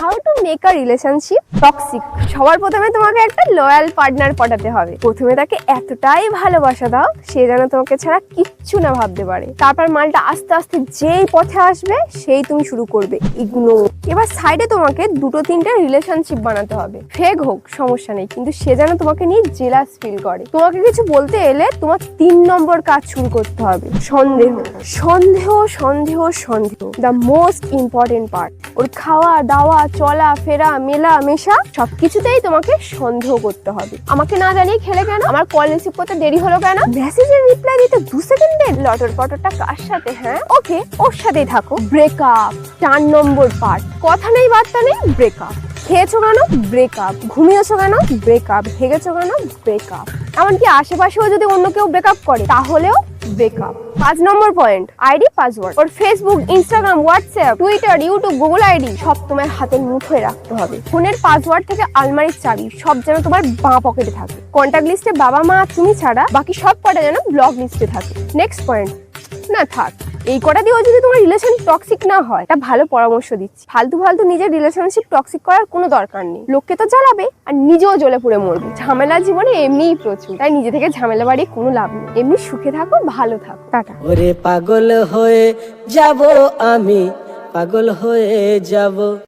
How to make a relationship toxic. সবার প্রথমে তোমাকে একটা লয়াল পার্টনার পটাতে হবে। প্রথমে তাকে এতটাই ভালোবাসা দাও সে যেন তোমাকে ছাড়া কিচ্ছু না ভাবতে পারে। তারপর মালটা আস্তে আস্তে যেই পথে আসবে সেই তুমি শুরু করবে ইগনোর। এবার সাইডে তোমাকে দুটো তিনটে রিলেশনশিপ বানাতে হবে। ফেক হোক সমস্যা নেই, কিন্তু সে যেন তোমাকে নিয়ে জেলাস ফিল করে। তোমাকে কিছু বলতে এলে তোমার 3 নম্বর কাজ শুরু করতে হবে, সন্দেহ। সন্দেহ সন্দেহ সন্দেহ, দ্য মোস্ট ইম্পর্টেন্ট পার্ট। ওর খাওয়া দাওয়া চলা ফেরা মেলা মেশা সবকিছুতেই তোমাকে সন্দেহ করতে হবে। আমাকে না জানিয়ে খেলে কেন? আমার কল রিসিভ করতে দেরি হলো কেন? মেসেজের রিপ্লাই দিতে 2 সেকেন্ড দেন? লটর পটরটা কার সাথে? হ্যাঁ ওকে, ওর সাথেই থাকো। ব্রেকআপ 4 নম্বর পার্ট। কথা নেই বার্তা নেই, ব্রেকআপ। খেয়েছো কেন? ব্রেকআপ। ঘুমিয়েছো কেন? ব্রেকআপ। হেগেছো কেন? ব্রেকআপ। এমনকি আশেপাশেও যদি অন্য কেউ ব্রেকআপ করে তাহলেও breakup. 5 number point, ID password. ওর Facebook, Instagram, WhatsApp, Twitter, YouTube, Google ID সব তোমার হাতের মুঠোয় রাখতে হবে। ফোনের পাসওয়ার্ড থেকে আলমারির চাবি সব যেন তোমার বাঁ পকেটে থাকে। কন্ট্যাক্ট লিস্টে বাবা মা তুমি ছাড়া বাকি সব কটা যেন ব্লক লিস্টে থাকে। নেক্সট পয়েন্ট, না থাক, এই কটা দিয়েও যদি তোমার রিলেশন টক্সিক না হয়, এটা ভালো পরামর্শ দিচ্ছি। ফালতু ফালতু নিজের রিলেশনশিপ টক্সিক করার কোনো দরকার নেই। লোককে তো জ্বালাবে আর নিজেও জ্বলে পুড়ে মরবে। ঝামেলা জীবনে এমনিই প্রচুর, তাই নিজে থেকে ঝামেলা বাড়িয়ে কোনো লাভ নেই। এমনি সুখে থাকো, ভালো থাকো, টাটা। ওরে পাগল হয়ে যাব আমি, পাগল হয়ে যাব।